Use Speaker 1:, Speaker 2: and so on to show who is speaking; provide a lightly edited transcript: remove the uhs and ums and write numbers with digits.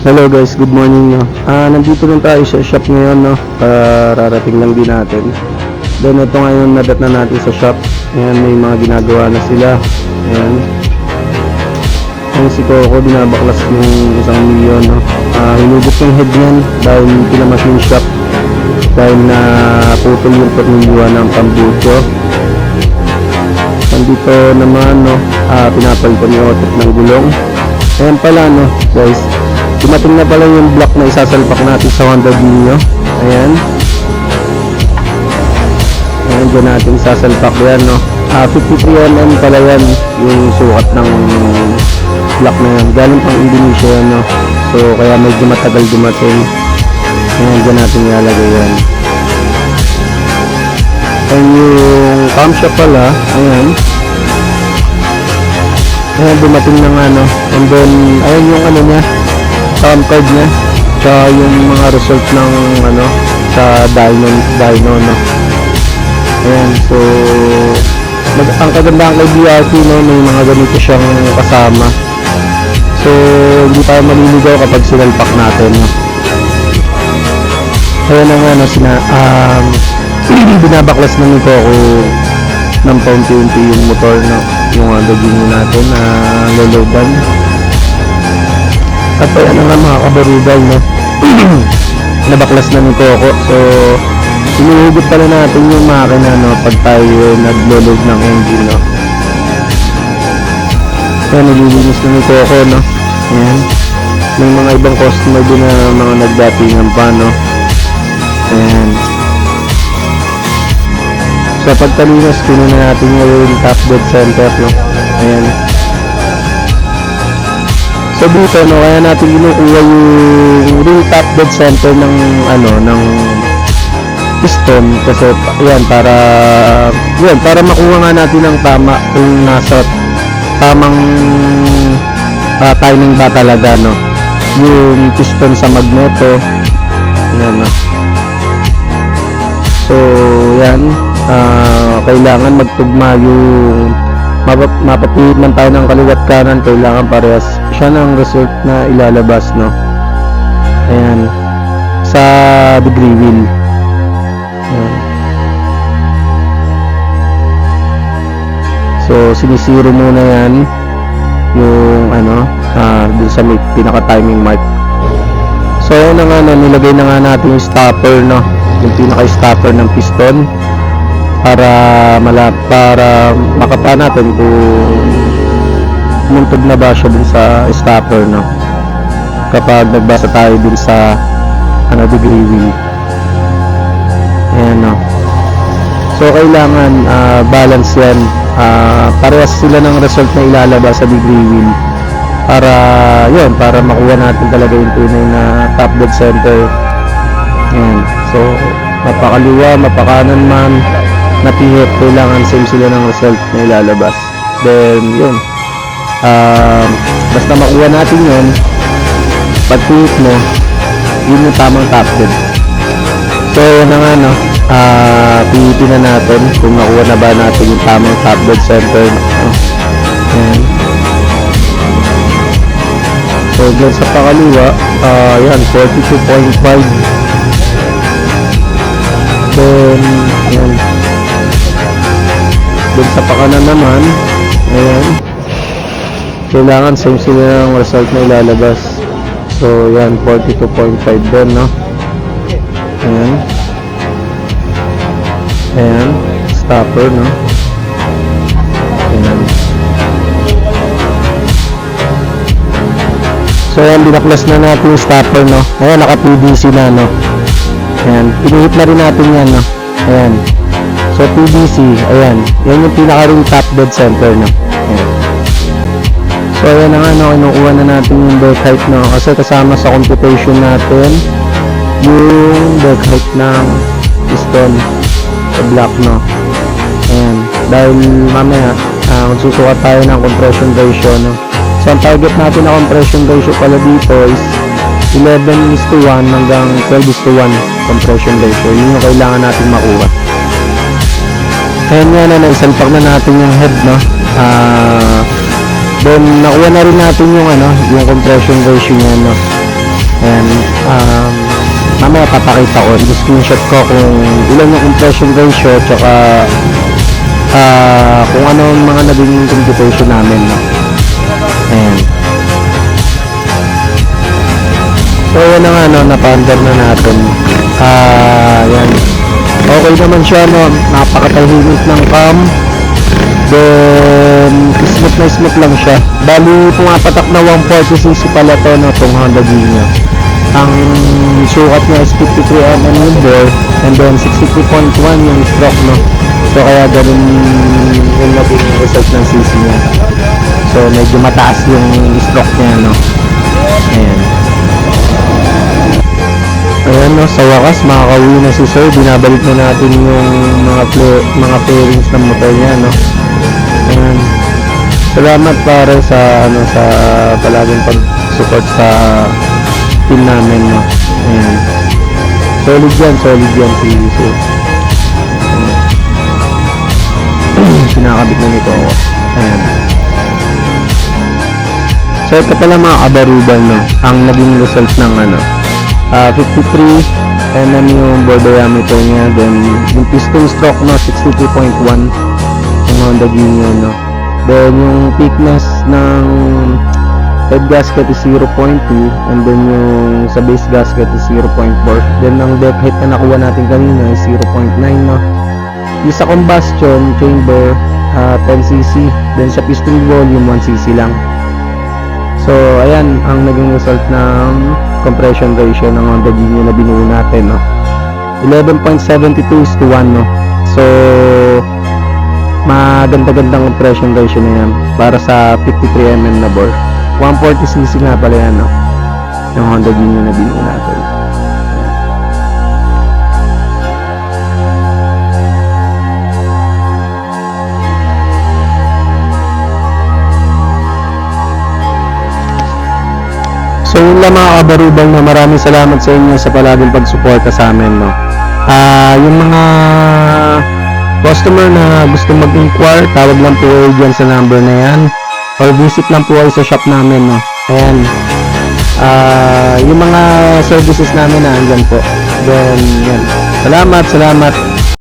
Speaker 1: Hello guys, good morning no. Nandito lang tayo sa shop ngayon no. Rarating lang din natin. Then ito ngayon nadat na natin sa shop. Ayan, may mga ginagawa na sila. Ayan. Ayan si Coco, binabaklas yung 1,000,000 no. Hinugot yung head niyan dahil pinamas yung shop. Dahil na putol yung tornilyo ng tambucho. Nandito naman no, pinapalitan yung otot ng gulong. Ayan pala no guys, dumating na pala yung block na isasalpak natin sa Honda Dio. Ayan. Ayan, dyan natin isasalpak yan no. 53mm pala yan yung sukat ng block na yan. Galing pang Indonesia yan no. So kaya medyo matagal dumating. Ayan, dyan natin ilalagay yan. Ayan yung camshaft pala. Ayan. Ayan, dumating na nga no. And then, ayan yung ano niya, cam card niya, tsaka yung mga result ng ano, sa dyno no. Ayan, so ang kagandahan kay BRT no, may mga ganito siyang kasama. So, hindi tayo maliligaw kapag sinalpak natin no. Ayan na nga no, binabaklas na nito ako ng paunti-unti yung motor no, yung Lamborghini natin na lolodan. At ayan na nga mga kabarudal no. Nabaklas na nito ako. So inuhugot pala natin yung makina no pag tayo naglo-load ng engine no. Ayan, nililinis na nito ako no. Ayan, may mga ibang customer din na mga nagdatingan pa no. Ayan, sa pagtalinis, kunin na natin yung top dead center no. Ayan. So dito no, kaya natin kinukuha yung ring top dead center ng ano, ng piston kasi ayan, para makuha nga natin ng tama kung nasa tamang timing ba talaga no, yung piston sa magneto. Ayan no. So yan, kailangan magtugma yung mapapilit man tayo ng kaliwat kanan, kailangan parehas siya ng result na ilalabas no. Ayan, sa degree wheel. Ayan. So sinisiro muna yan yung ano, dun sa may pinaka timing mark. So ayan na nga no, nilagay na nga natin yung stopper no, yung pinaka stopper ng piston para makapa natin kung muntog na ba siya dun sa stopper no, kapag nagbasa tayo dun sa ano, degree wheel. Ayan no. So kailangan balance yan, parehas sila ng result na ilalabas sa degree wheel para yun, para makuha natin talaga yung tunay na top dead center. Ayan. So mapakaliwa, mapakanan man, napihit, kailangan same sila ng result na ilalabas. Then yun, basta makuha natin yun, pag-pihit mo, yun yung tamang top dead. So yun na nga no, pihitin na natin kung nakuha na ba natin yung tamang top dead center no? Ayan. So dyan sa pakaliwa, yan, 42.5. Then yan, dun sa pakanan naman, ayan, kailangan same sila ng result na ilalabas. So yan, 42.5 din no. Ayan, ayan, stopper no. Ayan. So ayan, binaklas na natin yung stopper no. Ayan, naka PVC na no. Ayan, pinuhit na rin natin yan no. Ayan, so PVC, ayan, yan yung pinaka-ring top dead center no. Ayan. So ayan na nga no, kinukuha na natin yung deck height no, kasi kasama sa computation natin yung deck height ng piston sa block no. Ayan, dahil mamaya magsusukat tayo ng compression ratio no. So ang target natin na compression ratio pala dito is 11:1 hanggang 12:1 compression ratio. Yun yung kailangan natin makuha. Ayan nga na, naisalpak na natin yung head no. Then nakuha na rin natin yung ano, yung compression ratio niya no. Ayan, mamaya papakita ko, i-screenshot ko kung ilan yung compression ratio, tsaka kung ano ang mga naging computation namin, no? Ayan. So, yan na nga, no, napa-under na natin. Yan. Okay naman siya, no, napakatahimik ng cam. Then, smooth lang siya. Bali, pumapatak na 140cc pala to, no, itong Honda Gino. Ang sukat niya is 53mm yung bore, and then 63.1 yung stroke, no. So, kaya ganun yung naging result ng cc niya. So, medyo mataas yung stroke niya, no. Ayan. Ayan, no, sa wakas makakauwi na si sir. Binabalik na natin yung mga fairings ng motor niya, no. Ayan. Salamat para sa sa palaging pag-support sa team namin, no. Ayan. Solid yan si sir. Kinakabit na nito ako. Ayan. So ito pala mga kabaruban, no, ang naging result ng 53mm yung bore diameter niya, then yung piston stroke, no, 62.1 yung Honda Gino, no. Then yung thickness ng head gasket is 0.2, and then yung sa base gasket is 0.4. Then ang deck height na nakuha natin kanina is 0.9, no. Yung sa combustion chamber 10cc, then sa piston volume 1cc lang. So ayan ang naging result ng compression ratio ng Honda Gino na binuo natin, no. 11.72:1, no. So maganda-gandang compression ratio na yan para sa 53mm na bore. 140cc nga pala yan, no, yung Honda Gino na binuo natin. So yun lang mga kabarubang, na maraming salamat sa inyo sa palaging pagsuporta sa amin, no. Yung mga customer na gusto mag-inquire, tawag lang po kayo dyan sa number na yan, or visit lang po kayo sa shop namin, no. Ayan. Yung mga services namin na andyan po. Then yan. Salamat.